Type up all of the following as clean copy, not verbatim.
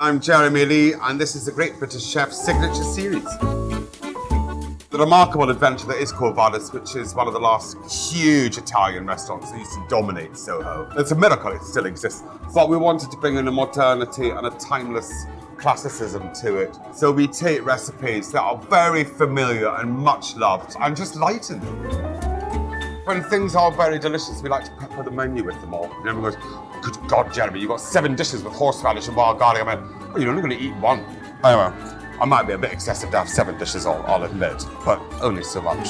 I'm Jeremy Lee, and this is the Great British Chef's Signature Series. The remarkable adventure that is Quo Vadis, which is one of the last huge Italian restaurants that used to dominate Soho. It's a miracle it still exists, but we wanted to bring in a modernity and a timeless classicism to it. So we take recipes that are very familiar and much loved and just lighten them. When things are very delicious, we like to pepper the menu with them all. And everyone goes, good God, Jeremy, you've got 7 dishes with horseradish and wild garlic. I mean, well, you're only going to eat one. Anyway, I might be a bit excessive to have 7 dishes, I'll admit, but only so much.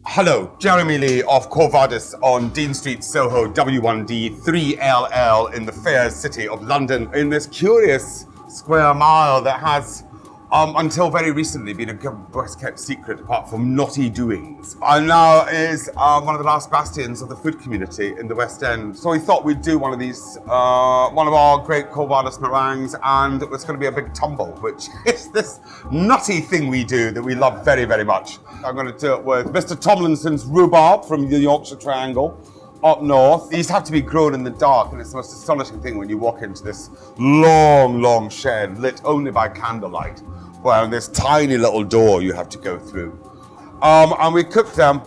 Hello, Jeremy Lee of Quo Vadis on Dean Street, Soho, W1D 3LL in the fair city of London, in this curious square mile that has until very recently been a best kept secret apart from naughty doings. And now is one of the last bastions of the food community in the West End. So we thought we'd do one of these, one of our great Quo Vadis meringues, and it was going to be a big tumble, which is this nutty thing we do that we love very, very much. I'm going to do it with Mr. Tomlinson's rhubarb from the Yorkshire Triangle. Up north. These have to be grown in the dark, and it's the most astonishing thing when you walk into this long, long shed lit only by candlelight, where this tiny little door you have to go through. And we cook them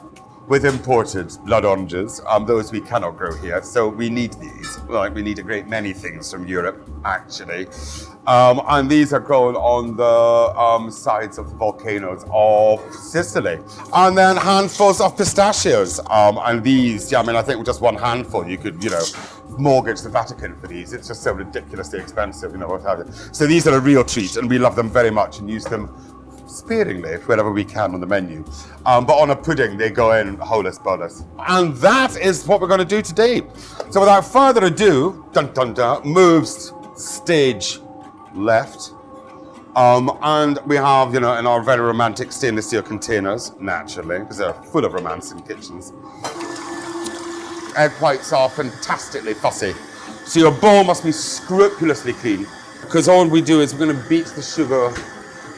with imported blood oranges, those we cannot grow here, so we need these. Like, we need a great many things from Europe, actually. And these are grown on the sides of the volcanoes of Sicily. And then handfuls of pistachios. And these, yeah, I mean, I think with just one handful, you could, mortgage the Vatican for these. It's just so ridiculously expensive, what have you. So these are a real treat, and we love them very much and use them sparingly wherever we can on the menu. But on a pudding, they go in holus bolus. And that is what we're going to do today. So without further ado, dun dun dun, moves stage left. And we have, in our very romantic stainless steel containers, naturally, because they're full of romance in kitchens. Egg whites are fantastically fussy. So your bowl must be scrupulously clean, because all we do is we're going to beat the sugar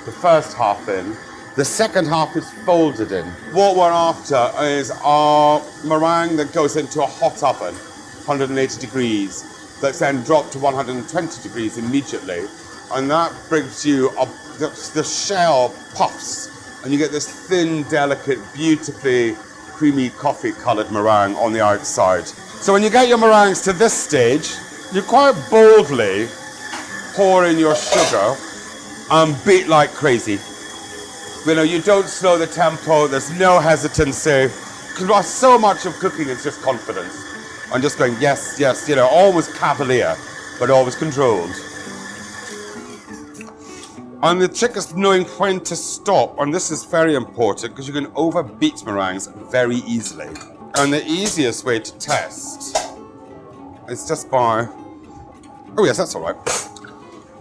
the first half in, the second half is folded in. What we're after is our meringue that goes into a hot oven, 180 degrees, that's then dropped to 120 degrees immediately, and that brings you up, the shell puffs, and you get this thin, delicate, beautifully creamy coffee-coloured meringue on the outside. So when you get your meringues to this stage, you quite boldly pour in your sugar and beat like crazy. You don't slow the tempo, there's no hesitancy, because so much of cooking is just confidence. And just going, yes, yes, always cavalier, but always controlled. And the trick is knowing when to stop, and this is very important, because you can overbeat meringues very easily. And the easiest way to test is just by, oh yes, that's all right.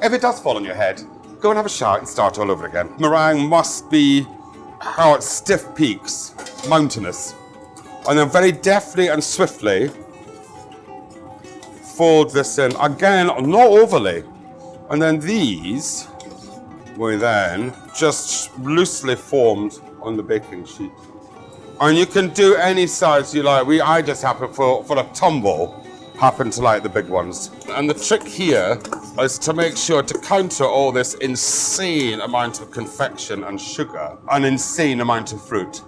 If it does fall on your head, go and have a shower and start all over again. Meringue must be at stiff peaks, mountainous. And then very deftly and swiftly fold this in. Again, not overly. And then these were then just loosely formed on the baking sheet. And you can do any size you like. I just happen for a tumble, happen to like the big ones. And the trick here is to make sure to counter all this insane amount of confection and sugar, an insane amount of fruit,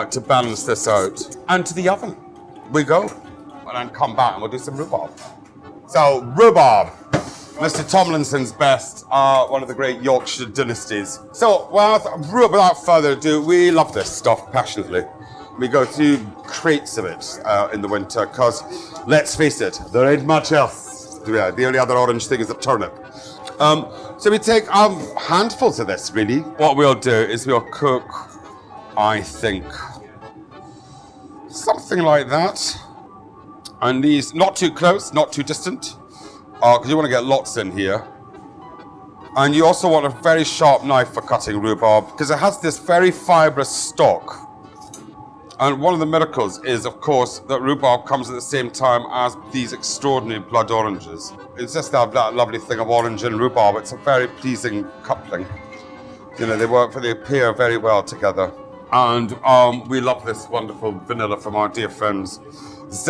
to balance this out. And to the oven we go. And then come back and we'll do some rhubarb. So rhubarb, Mr. Tomlinson's best, one of the great Yorkshire dynasties. So without further ado, we love this stuff passionately. We go through crates of it in the winter, because let's face it, there ain't much else. The only other orange thing is a turnip. So we take handfuls of this, really. What we'll do is we'll cook, I think, something like that. And these, not too close, not too distant, because you want to get lots in here. And you also want a very sharp knife for cutting rhubarb, because it has this very fibrous stalk. And one of the miracles is, of course, that rhubarb comes at the same time as these extraordinary blood oranges. It's just that lovely thing of orange and rhubarb. It's a very pleasing coupling. They pair very well together. And we love this wonderful vanilla from our dear friends,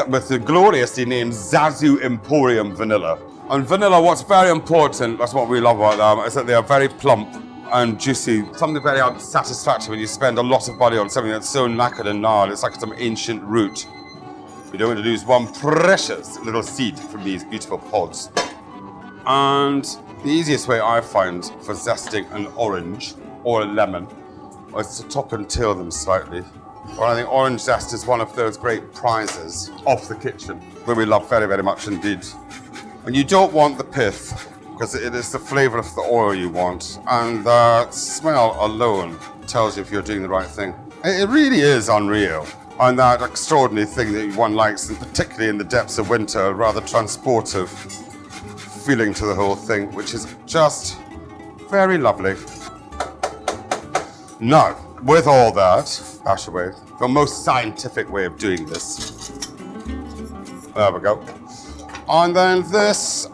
with the gloriously named Zazu Emporium Vanilla. And vanilla, what's very important, that's what we love about them, is that they are very plump and juicy. Something very unsatisfactory when you spend a lot of money on something that's so knackered and gnarled. It's like some ancient root. You don't want to lose one precious little seed from these beautiful pods. And the easiest way I find for zesting an orange or a lemon is to top and tail them slightly. Or I think orange zest is one of those great prizes off the kitchen that we love very, very much indeed. And you don't want the pith, because it is the flavour of the oil you want, and the smell alone tells you if you're doing the right thing. It really is unreal. And that extraordinary thing that one likes, and particularly in the depths of winter, a rather transportive feeling to the whole thing, which is just very lovely. Now, with all that, dash away, the most scientific way of doing this. There we go. And then this,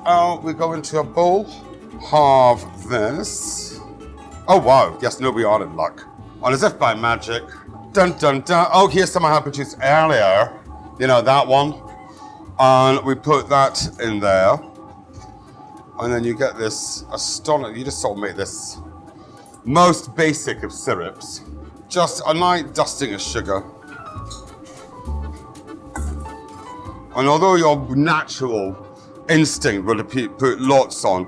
we go into a bowl, have this. Oh wow, yes, no, we are in luck. And as if by magic, dun dun dun. Oh, here's some I had produced earlier. You know, that one. And we put that in there. And then you get this astonishing, you just sort of make this most basic of syrups. Just a light dusting of sugar. And although your natural instinct will put lots on,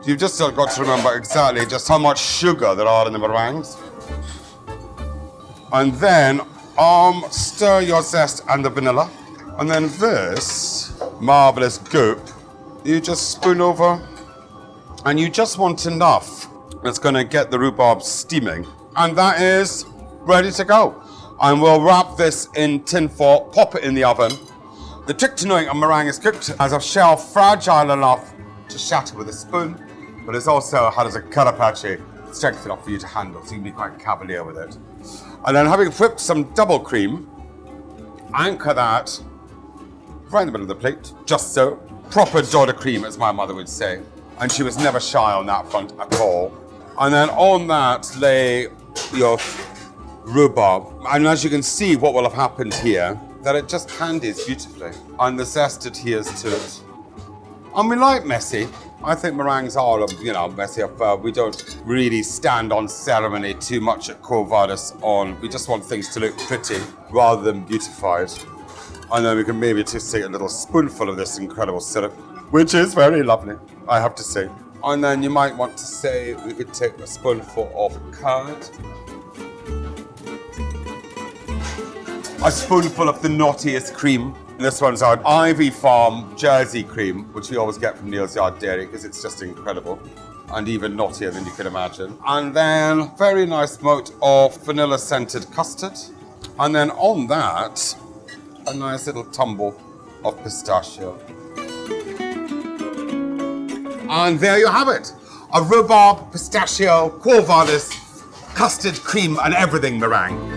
you've just got to remember exactly just how much sugar there are in the meringues. And then stir your zest and the vanilla. And then this marvelous goop, you just spoon over, and you just want enough that's going to get the rhubarb steaming. And that is ready to go. And we'll wrap this in tin foil, pop it in the oven. The trick to knowing a meringue is cooked has a shell fragile enough to shatter with a spoon, but it's also had as a carapace strength enough for you to handle, so you can be quite cavalier with it. And then having whipped some double cream, anchor that right in the middle of the plate, just so. Proper Dodder cream, as my mother would say. And she was never shy on that front at all. And then on that, lay your rhubarb. And as you can see, what will have happened here, that it just candies beautifully. And the zest adheres to it. And we like messy. I think meringues are, messy. We don't really stand on ceremony too much at Quo Vadis we just want things to look pretty rather than beautified. And then we can maybe just take a little spoonful of this incredible syrup, which is very lovely, I have to say. And then you might want to say, we could take a spoonful of curd. A spoonful of the naughtiest cream. This one's our Ivy Farm Jersey cream, which we always get from Neal's Yard Dairy because it's just incredible and even naughtier than you can imagine. And then very nice mote of vanilla scented custard. And then on that, a nice little tumble of pistachio. And there you have it. A rhubarb, pistachio, Quo Vadis, custard, cream and everything meringue.